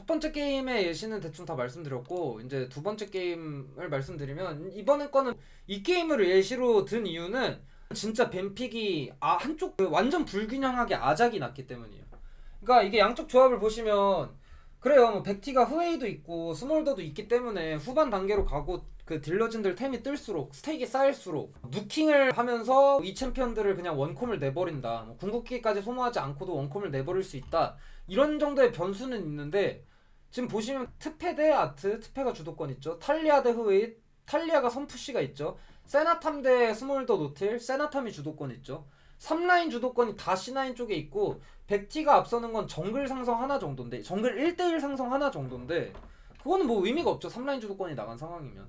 첫 번째 게임의 예시는 대충 다 말씀드렸고, 이제 두 번째 게임을 말씀드리면, 이번에 거는 이 게임을 예시로 든 이유는 진짜 뱀픽이 한쪽 완전 불균형하게 아작이 났기 때문이에요. 그러니까 이게 양쪽 조합을 보시면 그래요. 뭐 백티가 후웨이도 있고 스몰더도 있기 때문에 후반 단계로 가고 그 딜러진들 템이 뜰수록 스테이크 쌓일수록 누킹을 하면서 이 챔피언들을 그냥 원콤을 내버린다. 뭐 궁극기까지 소모하지 않고도 원콤을 내버릴 수 있다. 이런 정도의 변수는 있는데 지금 보시면 트페 대 아트, 트페가 주도권 있죠. 탈리아 대 후웨이, 탈리아가 선푸시가 있죠. 세나탐 대 스몰더 노틸, 세나탐이 주도권 있죠. 3라인 주도권이 다 C9 쪽에 있고 백티가 앞서는 건 정글 상성 하나 정도인데, 정글 1대1 상성 하나 정도인데 그거는 뭐 의미가 없죠. 3라인 주도권이 나간 상황이면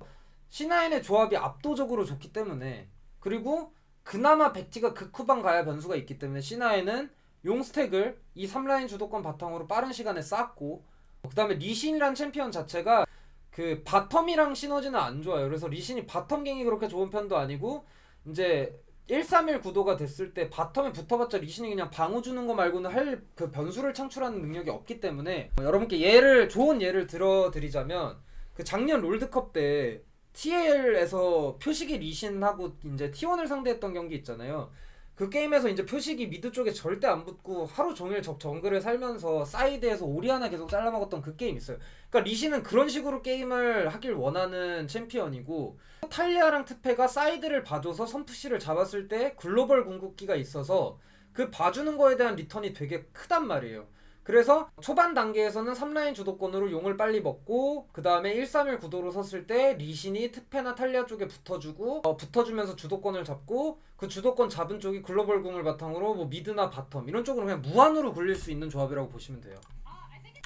C9의 조합이 압도적으로 좋기 때문에, 그리고 그나마 백티가 극후반 가야 변수가 있기 때문에 C9은 용 스택을 이 3라인 주도권 바탕으로 빠른 시간에 쌓고, 그 다음에 리신이란 챔피언 자체가 그 바텀이랑 시너지는 안 좋아요. 그래서 리신이 바텀갱이 그렇게 좋은 편도 아니고, 이제 131 구도가 됐을 때 바텀에 붙어봤자 리신이 그냥 방어 주는 거 말고는 할 그 변수를 창출하는 능력이 없기 때문에, 여러분께 좋은 예를 들어드리자면 그 작년 롤드컵 때 TL에서 표식이 리신하고 이제 T1을 상대했던 경기 있잖아요. 그 게임에서 이제 표식이 미드 쪽에 절대 안 붙고 하루 종일 적 정글을 살면서 사이드에서 오리아나 계속 잘라먹었던 그 게임 있어요. 그러니까 리신은 그런 식으로 게임을 하길 원하는 챔피언이고, 탈리아랑 트페가 사이드를 봐줘서 선푸시를 잡았을 때 글로벌 궁극기가 있어서 그 봐주는 거에 대한 리턴이 되게 크단 말이에요. 그래서 초반 단계에서는 3라인 주도권으로 용을 빨리 먹고, 그 다음에 131 구도로 섰을 때 리신이 트페나 탈리아 쪽에 붙어주고, 붙어주면서 주도권을 잡고, 그 주도권 잡은 쪽이 글로벌 궁을 바탕으로 뭐 미드나 바텀 이런 쪽으로 그냥 무한으로 굴릴 수 있는 조합이라고 보시면 돼요.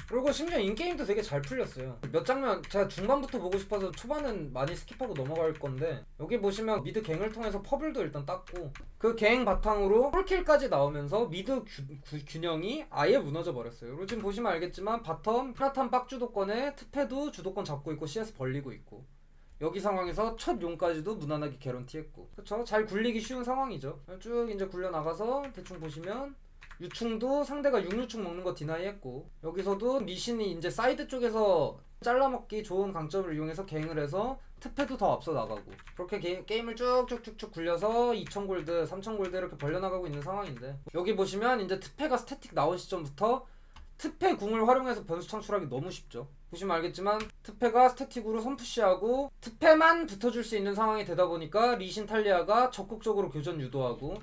그리고 심지어 인게임도 되게 잘 풀렸어요. 몇 장면 제가 중반부터 보고 싶어서 초반은 많이 스킵하고 넘어갈 건데, 여기 보시면 미드 갱을 통해서 퍼블도 일단 땄고, 그 갱 바탕으로 폴킬까지 나오면서 미드 균형이 아예 무너져 버렸어요. 그리고 지금 보시면 알겠지만 바텀 프라탄 빡 주도권에 트페도 주도권 잡고 있고 CS 벌리고 있고, 여기 상황에서 첫 용까지도 무난하게 개런티했고, 그쵸? 잘 굴리기 쉬운 상황이죠. 쭉 이제 굴려나가서 대충 보시면 유충도 상대가 6유충 먹는 거 디나이 했고, 여기서도 리신이 이제 사이드 쪽에서 잘라먹기 좋은 강점을 이용해서 갱을 해서 트페도 더 앞서 나가고, 그렇게 게임을 쭉쭉쭉쭉 굴려서 2000골드, 3000골드 이렇게 벌려나가고 있는 상황인데, 여기 보시면 이제 트페가 스태틱 나온 시점부터 트페 궁을 활용해서 변수 창출하기 너무 쉽죠. 보시면 알겠지만 트페가 스태틱으로 선푸시하고 트페만 붙어줄 수 있는 상황이 되다 보니까 리신 탈리아가 적극적으로 교전 유도하고,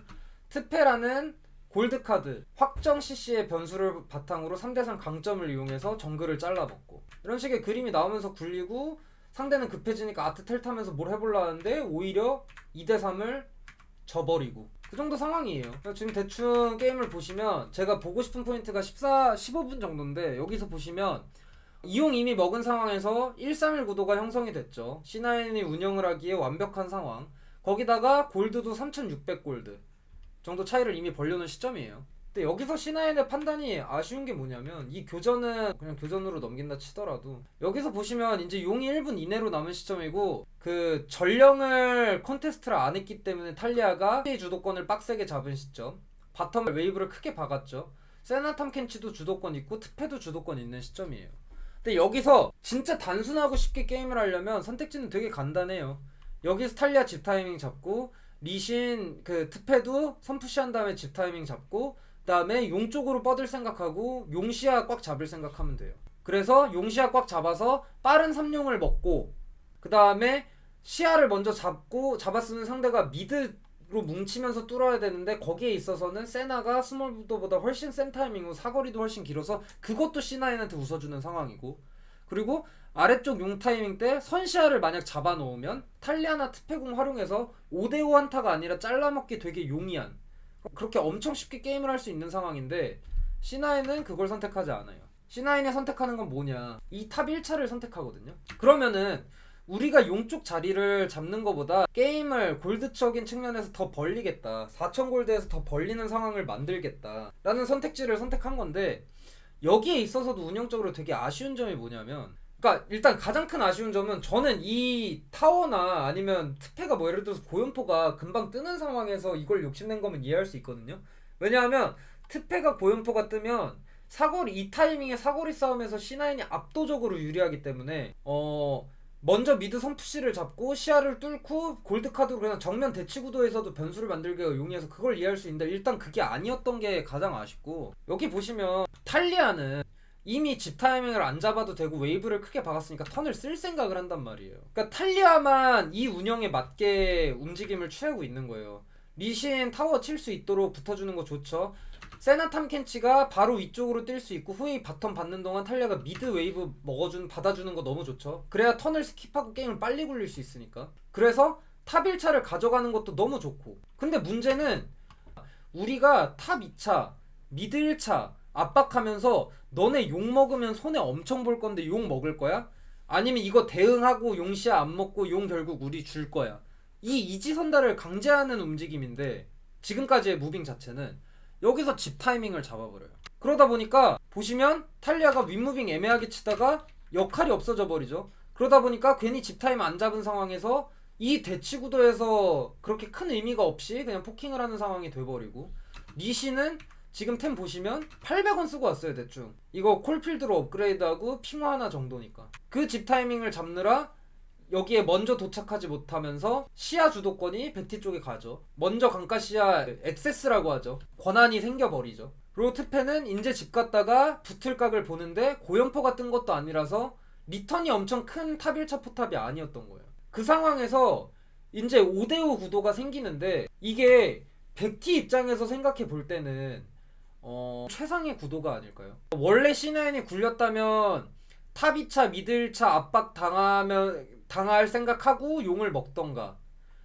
트페라는 골드카드 확정 CC의 변수를 바탕으로 3대3 강점을 이용해서 정글을 잘라먹고, 이런 식의 그림이 나오면서 굴리고, 상대는 급해지니까 아트 텔 타면서 뭘 해보려 하는데 오히려 2대3을 져버리고, 그 정도 상황이에요. 지금 대충 게임을 보시면 제가 보고 싶은 포인트가 15분 정도인데, 여기서 보시면 이용 이미 먹은 상황에서 131 구도가 형성이 됐죠. C9이 운영을 하기에 완벽한 상황, 거기다가 골드도 3600골드 정도 차이를 이미 벌려놓은 시점이에요. 근데 여기서 C9의 판단이 아쉬운 게 뭐냐면, 이 교전은 그냥 교전으로 넘긴다 치더라도 여기서 보시면 이제 용이 1분 이내로 남은 시점이고, 그 전령을 컨테스트를 안 했기 때문에 탈리아가 주도권을 빡세게 잡은 시점, 바텀 웨이브를 크게 박았죠. 세나탐 켄치도 주도권 있고 트페도 주도권 있는 시점이에요. 근데 여기서 진짜 단순하고 쉽게 게임을 하려면 선택지는 되게 간단해요. 여기서 탈리아 집 타이밍 잡고, 리신 그 트페도 선푸시한 다음에 집 타이밍 잡고, 그 다음에 용 쪽으로 뻗을 생각하고 용시야 꽉 잡을 생각하면 돼요. 그래서 용시야 꽉 잡아서 빠른 3용을 먹고, 그 다음에 시야를 먼저 잡았으면 상대가 미드로 뭉치면서 뚫어야 되는데, 거기에 있어서는 세나가 스몰부터보다 훨씬 센 타이밍이고 사거리도 훨씬 길어서 그것도 C9한테 웃어주는 상황이고, 그리고 아래쪽 용 타이밍 때 선시야를 만약 잡아놓으면 탈리아나 트페궁 활용해서 5대5 한타가 아니라 잘라먹기 되게 용이한, 그렇게 엄청 쉽게 게임을 할 수 있는 상황인데, C9은 그걸 선택하지 않아요. C9이 선택하는 건 뭐냐, 이 탑 1차를 선택하거든요. 그러면은 우리가 용쪽 자리를 잡는 것보다 게임을 골드적인 측면에서 더 벌리겠다, 4000골드에서 더 벌리는 상황을 만들겠다 라는 선택지를 선택한 건데, 여기에 있어서도 운영적으로 되게 아쉬운 점이 뭐냐면, 그러니까 일단 가장 큰 아쉬운 점은, 저는 이 타워나 아니면 트페가 뭐 예를 들어서 고연포가 금방 뜨는 상황에서 이걸 욕심낸 거면 이해할 수 있거든요. 왜냐하면 트페가 고연포가 뜨면 사거리 이 타이밍에 사거리 싸움에서 C9이 압도적으로 유리하기 때문에 먼저 미드 선푸시를 잡고 시야를 뚫고 골드카드로 그냥 정면 대치 구도에서도 변수를 만들기가 용이해서 그걸 이해할 수 있는데 일단 그게 아니었던 게 가장 아쉽고, 여기 보시면 탈리아는 이미 집 타이밍을 안 잡아도 되고 웨이브를 크게 박았으니까 턴을 쓸 생각을 한단 말이에요. 그러니까 탈리아만 이 운영에 맞게 움직임을 취하고 있는 거예요. 리신 타워 칠 수 있도록 붙어주는 거 좋죠. 세나 탐켄치가 바로 위쪽으로 뛸 수 있고 후웨이 바텀 받는 동안 탈리아가 미드 웨이브 받아주는 거 너무 좋죠. 그래야 턴을 스킵하고 게임을 빨리 굴릴 수 있으니까. 그래서 탑 1차를 가져가는 것도 너무 좋고, 근데 문제는 우리가 탑 2차 미드 1차 압박하면서 너네 욕 먹으면 손해 엄청 볼 건데 욕 먹을 거야? 아니면 이거 대응하고 용 시야 안 먹고 용 결국 우리 줄 거야? 이 이지선다를 강제하는 움직임인데 지금까지의 무빙 자체는 여기서 집 타이밍을 잡아버려요. 그러다 보니까 보시면 탈리아가 윗무빙 애매하게 치다가 역할이 없어져 버리죠. 그러다 보니까 괜히 집 타임 안 잡은 상황에서 이 대치 구도에서 그렇게 큰 의미가 없이 그냥 포킹을 하는 상황이 돼버리고, 리시는 지금 템 보시면 800원 쓰고 왔어요 대충. 이거 콜필드로 업그레이드하고 핑화 하나 정도니까 그 집 타이밍을 잡느라 여기에 먼저 도착하지 못하면서 시야 주도권이 백티 쪽에 가죠. 먼저 강가 시야 액세스라고 하죠. 권한이 생겨버리죠. 그리고 트페는 이제 집 갔다가 붙을 각을 보는데 고연포가 뜬 것도 아니라서 리턴이 엄청 큰 탑 1차 포탑이 아니었던 거예요. 그 상황에서 이제 5대5 구도가 생기는데 이게 백티 입장에서 생각해 볼 때는 최상의 구도가 아닐까요? 원래 C9이 굴렸다면 탑 2차 미드 1차 압박 당할 생각하고 용을 먹던가,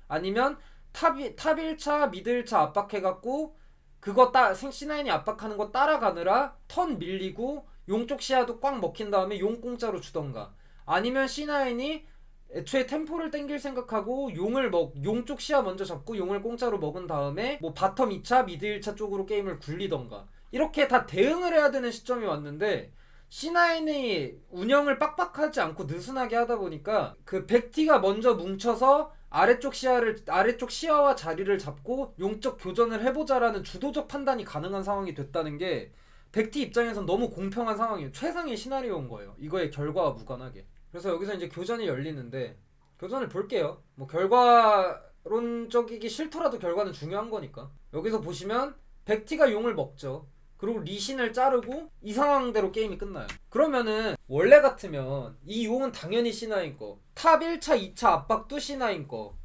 아니면 탑 1차 미드 1차 압박해갖고 그거 C9이 압박하는 거 따라가느라 턴 밀리고 용 쪽 시야도 꽉 먹힌 다음에 용 공짜로 주던가, 아니면 C9이 애초에 템포를 땡길 생각하고 용 쪽 시야 먼저 잡고 용을 공짜로 먹은 다음에 뭐 바텀 2차 미드 1차 쪽으로 게임을 굴리던가, 이렇게 다 대응을 해야 되는 시점이 왔는데 C9이 운영을 빡빡하지 않고 느슨하게 하다 보니까 그 백티가 먼저 뭉쳐서 아래쪽 시야와 자리를 잡고 용적 교전을 해보자라는 주도적 판단이 가능한 상황이 됐다는 게 백티 입장에선 너무 공평한 상황이에요. 최상의 시나리오인 거예요, 이거의 결과와 무관하게. 그래서 여기서 이제 교전이 열리는데 교전을 볼게요. 뭐 결과론적이기 싫더라도 결과는 중요한 거니까. 여기서 보시면 백티가 용을 먹죠. 그리고 리신을 자르고 이 상황대로 게임이 끝나요. 그러면은 원래 같으면 이 용은 당연히 C9 거, 탑 1차 2차 압박도 C9 거,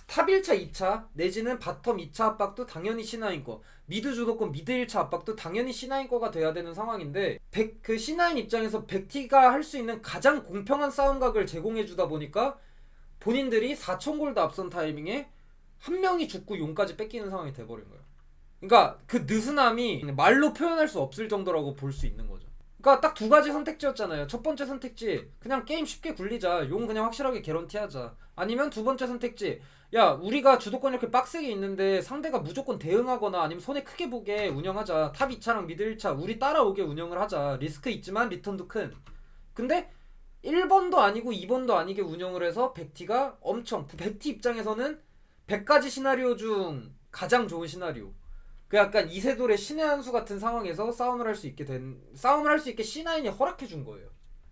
탑 1차 2차 내지는 바텀 2차 압박도 당연히 C9 거, 미드 주도권 미드 1차 압박도 당연히 C9 거가 돼야 되는 상황인데 그 C9 입장에서 백티가 할 수 있는 가장 공평한 싸움각을 제공해주다 보니까 본인들이 4,000골드 앞선 타이밍에 한 명이 죽고 용까지 뺏기는 상황이 돼버린 거예요. 그러니까 그 느슨함이 말로 표현할 수 없을 정도라고 볼 수 있는 거죠. 그러니까 딱 두 가지 선택지였잖아요. 첫 번째 선택지 그냥 게임 쉽게 굴리자, 용 그냥 확실하게 개런티하자. 아니면 두 번째 선택지, 야 우리가 주도권 이렇게 빡세게 있는데 상대가 무조건 대응하거나 아니면 손해 크게 보게 운영하자. 탑 2차랑 미드 1차 우리 따라오게 운영을 하자. 리스크 있지만 리턴도 큰. 근데 1번도 아니고 2번도 아니게 운영을 해서 백티가 백티 입장에서는 100가지 시나리오 중 가장 좋은 시나리오, 그 약간 이세돌의 신의 한 수 같은 상황에서 싸움을 할 수 있게 C9이 허락해 준 거예요.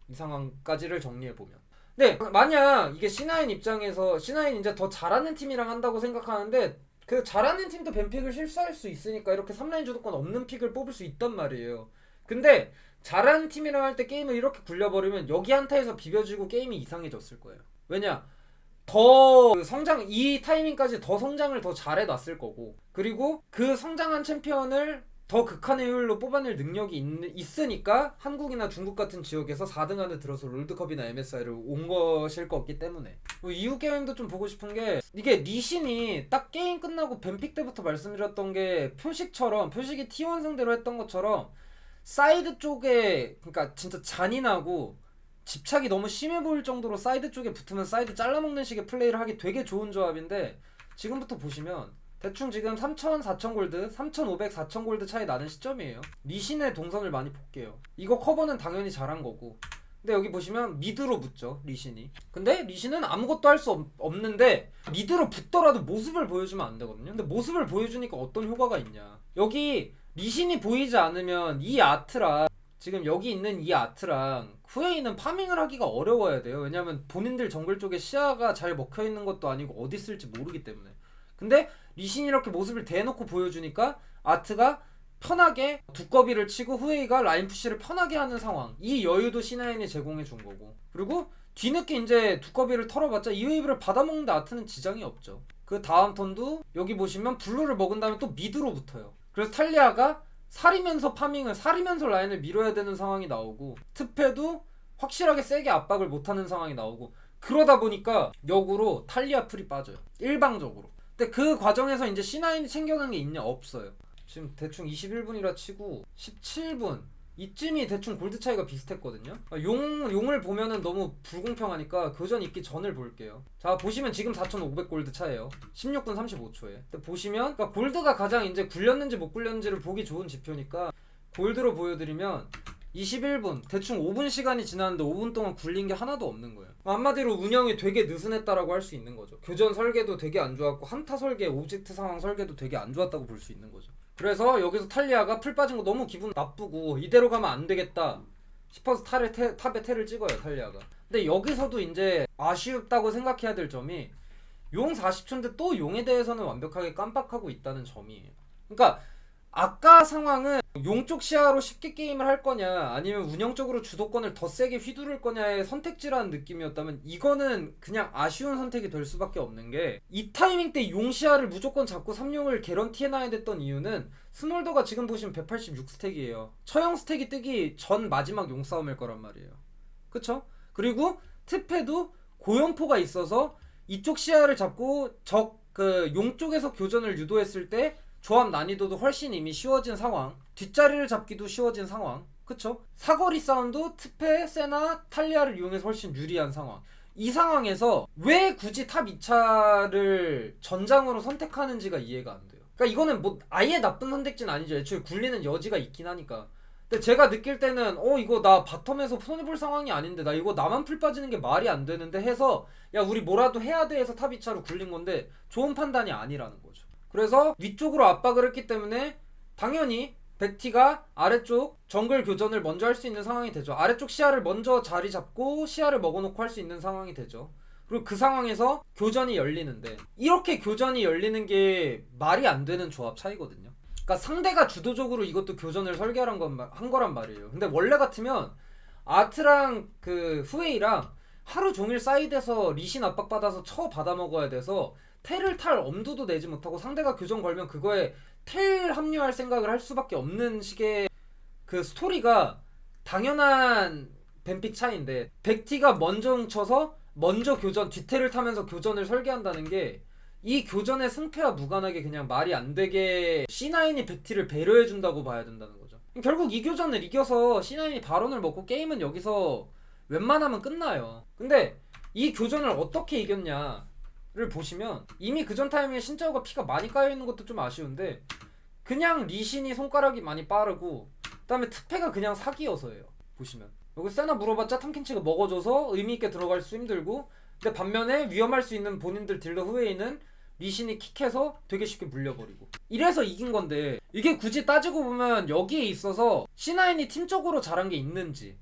이 상황까지를 정리해 보면. 근데 만약 이게 C9 입장에서 C9 이제 더 잘하는 팀이랑 한다고 생각하는데 그 잘하는 팀도 뱀픽을 실수할 수 있으니까 이렇게 3라인 주도권 없는 픽을 뽑을 수 있단 말이에요. 근데 잘하는 팀이랑 할 때 게임을 이렇게 굴려버리면 여기 한타에서 비벼지고 게임이 이상해졌을 거예요. 왜냐? 이 타이밍까지 더 성장을 더 잘해놨을 거고, 그리고 그 성장한 챔피언을 더 극한의 효율로 뽑아낼 능력이 있으니까 한국이나 중국 같은 지역에서 4등 안에 들어서 롤드컵이나 MSI를 온 것일 것 같기 때문에. 이후 게임도 좀 보고 싶은 게, 이게 리신이 딱 게임 끝나고 뱀픽 때부터 말씀드렸던 게 표식이 T1 상대로 했던 것처럼 사이드 쪽에, 그러니까 진짜 잔인하고 집착이 너무 심해 보일 정도로 사이드 쪽에 붙으면 사이드 잘라먹는 식의 플레이를 하기 되게 좋은 조합인데, 지금부터 보시면 대충 지금 3,000, 4,000골드, 3,500, 4,000골드 차이 나는 시점이에요. 리신의 동선을 많이 볼게요. 이거 커버는 당연히 잘한 거고, 근데 여기 보시면 미드로 붙죠 리신이. 근데 리신은 아무것도 할 수 없는데 미드로 붙더라도 모습을 보여주면 안 되거든요. 근데 모습을 보여주니까 어떤 효과가 있냐, 여기 리신이 보이지 않으면 이 아트랑 지금 여기 있는 이 아트랑 후웨이는 파밍을 하기가 어려워야 돼요. 왜냐면 본인들 정글 쪽에 시야가 잘 먹혀있는 것도 아니고 어디 있을지 모르기 때문에. 근데 리신이 이렇게 모습을 대놓고 보여주니까 아트가 편하게 두꺼비를 치고 후웨이가 라인 푸시를 편하게 하는 상황, 이 여유도 C9이 제공해 준 거고, 그리고 뒤늦게 이제 두꺼비를 털어봤자 이 웨이브를 받아먹는데 아트는 지장이 없죠. 그 다음 턴도 여기 보시면 블루를 먹은 다음에 또 미드로 붙어요. 그래서 탈리아가 살이면서 파밍을, 살이면서 라인을 밀어야 되는 상황이 나오고, 트페도 확실하게 세게 압박을 못하는 상황이 나오고, 그러다 보니까 역으로 탈리아 풀이 빠져요, 일방적으로. 근데 그 과정에서 이제 C9이 챙겨간 게 있냐? 없어요. 지금 대충 21분이라 치고 17분 이쯤이 대충 골드 차이가 비슷했거든요. 용을 보면은 너무 불공평하니까 교전 있기 전을 볼게요. 자, 보시면 지금 4,500 골드 차예요. 16분 35초에. 근데 보시면 그러니까 골드가 가장 이제 굴렸는지 못 굴렸는지를 보기 좋은 지표니까 골드로 보여드리면 21분, 대충 5분 시간이 지났는데 5분 동안 굴린 게 하나도 없는 거예요. 한마디로 운영이 되게 느슨했다라고 할 수 있는 거죠. 교전 설계도 되게 안 좋았고 한타 설계, 오브젝트 상황 설계도 되게 안 좋았다고 볼 수 있는 거죠. 그래서 여기서 탈리아가 풀 빠진 거 너무 기분 나쁘고 이대로 가면 안 되겠다 싶어서 탑에 텔을 찍어요, 탈리아가. 근데 여기서도 이제 아쉽다고 생각해야 될 점이 용 40초인데 또 용에 대해서는 완벽하게 깜빡하고 있다는 점이에요. 그러니까 아까 상황은 용쪽 시야로 쉽게 게임을 할 거냐 아니면 운영적으로 주도권을 더 세게 휘두를 거냐의 선택지라는 느낌이었다면, 이거는 그냥 아쉬운 선택이 될 수밖에 없는 게, 이 타이밍 때 용 시야를 무조건 잡고 3용을 개런티해놔야 됐던 이유는 스몰더가 지금 보시면 186 스택이에요. 처형 스택이 뜨기 전 마지막 용 싸움일 거란 말이에요. 그쵸? 그리고 트페도 고연포가 있어서 이쪽 시야를 잡고 용 쪽에서 교전을 유도했을 때 조합 난이도도 훨씬 이미 쉬워진 상황, 뒷자리를 잡기도 쉬워진 상황, 그쵸? 사거리 싸움도 트페, 세나, 탈리아를 이용해서 훨씬 유리한 상황. 이 상황에서 왜 굳이 탑 2차를 전장으로 선택하는지가 이해가 안 돼요. 그러니까 이거는 뭐 아예 나쁜 선택지는 아니죠. 애초에 굴리는 여지가 있긴 하니까. 근데 제가 느낄 때는 이거 나 바텀에서 손해볼 상황이 아닌데, 나 이거 나만 풀 빠지는 게 말이 안 되는데 해서 야 우리 뭐라도 해야 돼 해서 탑 2차로 굴린 건데 좋은 판단이 아니라는 거죠. 그래서 위쪽으로 압박을 했기 때문에 당연히 백티가 아래쪽 정글 교전을 먼저 할 수 있는 상황이 되죠. 아래쪽 시야를 먼저 자리 잡고 시야를 먹어놓고 할 수 있는 상황이 되죠. 그리고 그 상황에서 교전이 열리는데, 이렇게 교전이 열리는 게 말이 안 되는 조합 차이거든요. 그러니까 상대가 주도적으로 이것도 교전을 설계한 한 거란 말이에요. 근데 원래 같으면 아트랑 그 후웨이랑 하루 종일 사이드에서 리신 압박받아서 쳐 받아먹어야 돼서 텔을 탈 엄두도 내지 못하고, 상대가 교전 걸면 그거에 텔 합류할 생각을 할 수밖에 없는 식의 그 스토리가 당연한 뱀픽 차이인데, 백티가 먼저 훔쳐서 먼저 교전, 뒷텔을 타면서 교전을 설계한다는 게 이 교전의 승패와 무관하게 그냥 말이 안 되게 C9이 백티를 배려해준다고 봐야 된다는 거죠. 결국 이 교전을 이겨서 C9이 바론을 먹고 게임은 여기서 웬만하면 끝나요. 근데 이 교전을 어떻게 이겼냐 를 보시면 이미 그전 타이밍에 신짜오가 피가 많이 까여있는 것도 좀 아쉬운데, 그냥 리신이 손가락이 많이 빠르고 그 다음에 트페가 그냥 사기여서예요. 보시면 여기 세나 물어봤자 탐켄치가 먹어줘서 의미있게 들어갈 수 힘들고, 근데 반면에 위험할 수 있는 본인들 딜러 후웨이는 리신이 킥해서 되게 쉽게 물려버리고, 이래서 이긴 건데, 이게 굳이 따지고 보면 여기에 있어서 C9이 팀적으로 잘한 게 있는지,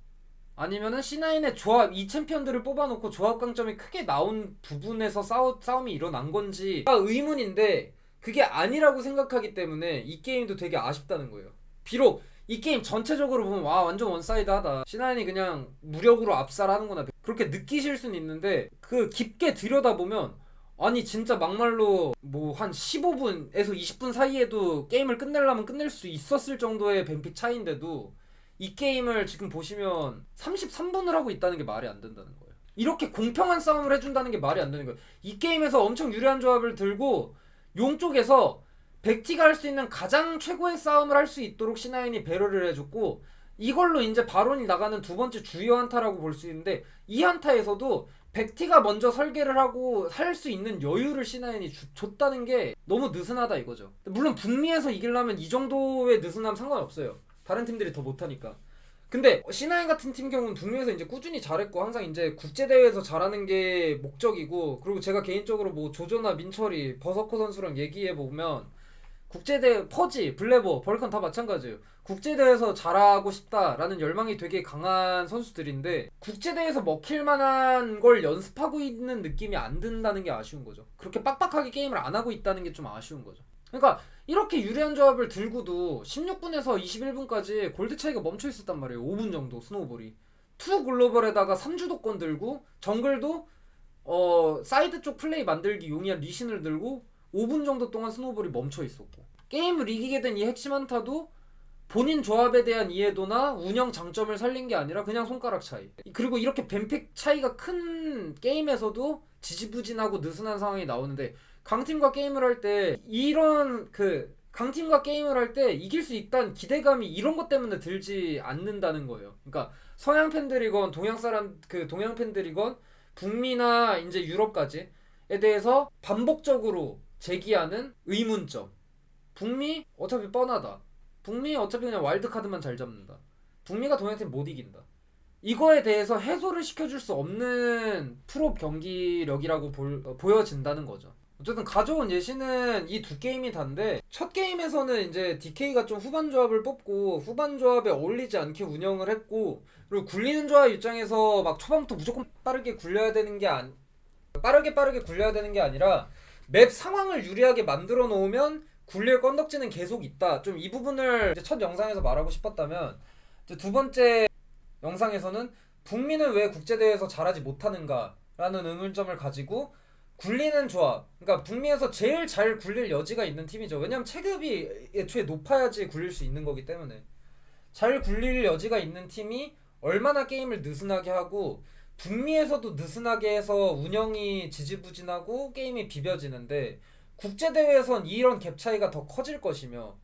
아니면은 C9의 조합, 이 챔피언들을 뽑아놓고 조합 강점이 크게 나온 부분에서 싸움이 일어난 건지가 의문인데, 그게 아니라고 생각하기 때문에 이 게임도 되게 아쉽다는 거예요. 비록 이 게임 전체적으로 보면 와 완전 원사이드하다, C9이 그냥 무력으로 압살하는구나, 그렇게 느끼실 수는 있는데, 그 깊게 들여다보면 아니 진짜 막말로 뭐 한 15분에서 20분 사이에도 게임을 끝내려면 끝낼 수 있었을 정도의 뱀픽 차이인데도 이 게임을 지금 보시면 33분을 하고 있다는 게 말이 안 된다는 거예요. 이렇게 공평한 싸움을 해준다는 게 말이 안 되는 거예요. 이 게임에서 엄청 유리한 조합을 들고 용 쪽에서 백티가 할 수 있는 가장 최고의 싸움을 할 수 있도록 C9이 배려를 해줬고, 이걸로 이제 바론이 나가는 두 번째 주요 한타라고 볼 수 있는데, 이 한타에서도 백티가 먼저 설계를 하고 할 수 있는 여유를 C9이 줬다는 게 너무 느슨하다 이거죠. 물론 북미에서 이기려면 이 정도의 느슨함 상관없어요. 다른 팀들이 더 못하니까. 근데 C9 같은 팀 경우는 북미에서 이제 꾸준히 잘했고 항상 이제 국제대회에서 잘하는 게 목적이고, 그리고 제가 개인적으로 뭐 조조나 민철이 버서커 선수랑 얘기해보면 국제대회 퍼지, 블레버, 벌컨 다 마찬가지예요. 국제대회에서 잘하고 싶다라는 열망이 되게 강한 선수들인데 국제대회에서 먹힐 만한 걸 연습하고 있는 느낌이 안 든다는 게 아쉬운 거죠. 그렇게 빡빡하게 게임을 안 하고 있다는 게 좀 아쉬운 거죠. 그러니까 이렇게 유리한 조합을 들고도 16분에서 21분까지 골드 차이가 멈춰 있었단 말이에요. 5분 정도 스노우볼이. 투 글로벌에다가 3주도권 들고 정글도 사이드 쪽 플레이 만들기 용이한 리신을 들고 5분 정도 동안 스노우볼이 멈춰 있었고 게임을 이기게 된 이 핵심 한타도 본인 조합에 대한 이해도나 운영 장점을 살린 게 아니라 그냥 손가락 차이. 그리고 이렇게 뱀픽 차이가 큰 게임에서도 지지부진하고 느슨한 상황이 나오는데 강팀과 게임을 할 때 이런 강팀과 게임을 할 때 이길 수 있다는 기대감이 이런 것 때문에 들지 않는다는 거예요. 그러니까 서양 팬들이건 동양 팬들이건 북미나 이제 유럽까지에 대해서 반복적으로 제기하는 의문점. 북미 어차피 뻔하다. 북미 어차피 그냥 와일드카드만 잘 잡는다. 북미가 동양팀 못 이긴다. 이거에 대해서 해소를 시켜줄 수 없는 프로 경기력이라고 보여진다는 거죠. 어쨌든 가져온 예시는 이 두 게임이 단데 첫 게임에서는 이제 DK가 좀 후반 조합을 뽑고 후반 조합에 어울리지 않게 운영을 했고 그리고 굴리는 조합 입장에서 막 초반부터 무조건 빠르게 굴려야 되는 게 빠르게 굴려야 되는 게 아니라 맵 상황을 유리하게 만들어 놓으면 굴릴 건덕지는 계속 있다. 좀 이 부분을 이제 첫 영상에서 말하고 싶었다면 이제 두 번째 영상에서는 북미는 왜 국제대회에서 잘하지 못하는가 라는 의문점을 가지고 굴리는 조합, 그러니까 북미에서 제일 잘 굴릴 여지가 있는 팀이죠. 왜냐면 체급이 애초에 높아야지 굴릴 수 있는 거기 때문에 잘 굴릴 여지가 있는 팀이 얼마나 게임을 느슨하게 하고 북미에서도 느슨하게 해서 운영이 지지부진하고 게임이 비벼지는데 국제대회에선 이런 갭 차이가 더 커질 것이며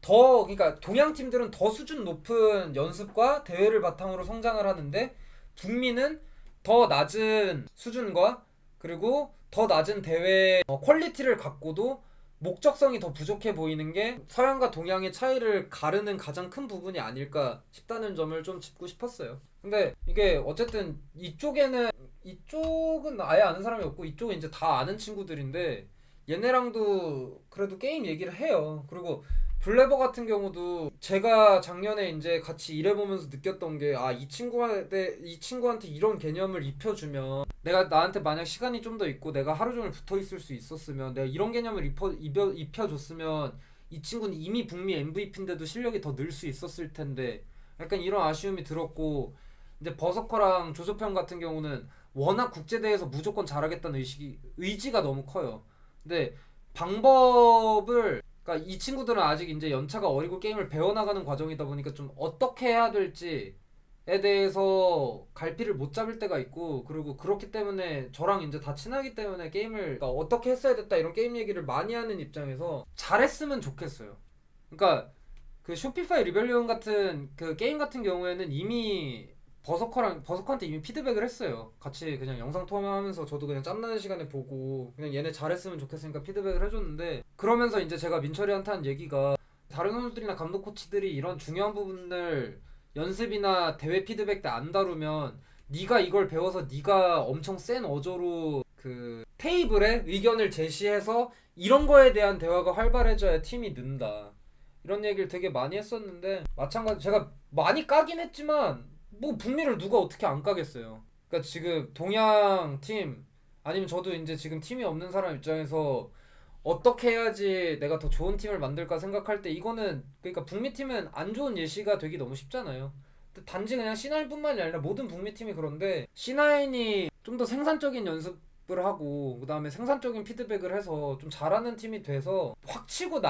그러니까 동양 팀들은 더 수준 높은 연습과 대회를 바탕으로 성장을 하는데 북미는 더 낮은 수준과 그리고 더 낮은 대회 퀄리티를 갖고도 목적성이 더 부족해 보이는 게 서양과 동양의 차이를 가르는 가장 큰 부분이 아닐까 싶다는 점을 좀 짚고 싶었어요. 근데 이게 어쨌든 이쪽은 아예 아는 사람이 없고 이쪽은 이제 다 아는 친구들인데 얘네랑도 그래도 게임 얘기를 해요. 그리고 블레버 같은 경우도 제가 작년에 이제 같이 일해보면서 느꼈던 게 이 친구한테 이런 개념을 입혀주면 내가 나한테 만약 시간이 좀 더 있고 내가 하루 종일 붙어 있을 수 있었으면 내가 이런 개념을 입혀줬으면 이 친구는 이미 북미 MVP인데도 실력이 더 늘 수 있었을 텐데 약간 이런 아쉬움이 들었고 이제 버서커랑 조조평 같은 경우는 워낙 국제대회에서 무조건 잘하겠다는 의지가 너무 커요. 근데 그러니까 이 친구들은 아직 이제 연차가 어리고 게임을 배워나가는 과정이다 보니까 좀 어떻게 해야 될지에 대해서 갈피를 못 잡을 때가 있고 그리고 그렇기 때문에 저랑 이제 다 친하기 때문에 게임을 그러니까 어떻게 했어야 됐다 이런 게임 얘기를 많이 하는 입장에서 잘했으면 좋겠어요. 그러니까 그 쇼피파이 리벨리온 같은 그 게임 같은 경우에는 이미 버서커한테 이미 피드백을 했어요. 같이 그냥 영상 통화하면서 저도 그냥 짬나는 시간에 보고 그냥 얘네 잘했으면 좋겠으니까 피드백을 해줬는데 그러면서 이제 제가 민철이한테 한 얘기가 다른 선수들이나 감독 코치들이 이런 중요한 부분을 연습이나 대회 피드백 때 안 다루면 네가 이걸 배워서 네가 엄청 센 어조로 그 테이블에 의견을 제시해서 이런 거에 대한 대화가 활발해져야 팀이 는다. 이런 얘기를 되게 많이 했었는데 마찬가지 제가 많이 까긴 했지만 뭐 북미를 누가 어떻게 안 까겠어요. 그러니까 지금 동양 팀 아니면 저도 이제 지금 팀이 없는 사람 입장에서 어떻게 해야지 내가 더 좋은 팀을 만들까 생각할 때 이거는 그러니까 북미 팀은 안 좋은 예시가 되기 너무 쉽잖아요. 단지 그냥 C9뿐만이 아니라 모든 북미 팀이 그런데 C9이 좀 더 생산적인 연습을 하고 그 다음에 생산적인 피드백을 해서 좀 잘하는 팀이 돼서 확 치고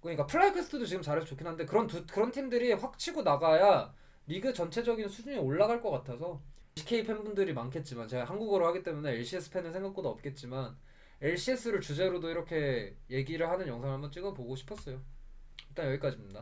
그러니까 플라이퀘스트도 지금 잘해서 좋긴 한데 그런 팀들이 확 치고 나가야 리그 전체적인 수준이 올라갈 것 같아서 LCK 팬분들이 많겠지만 제가 한국어로 하기 때문에 LCS 팬은 생각보다 없겠지만 LCS를 주제로도 이렇게 얘기를 하는 영상을 한번 찍어보고 싶었어요. 일단 여기까지입니다.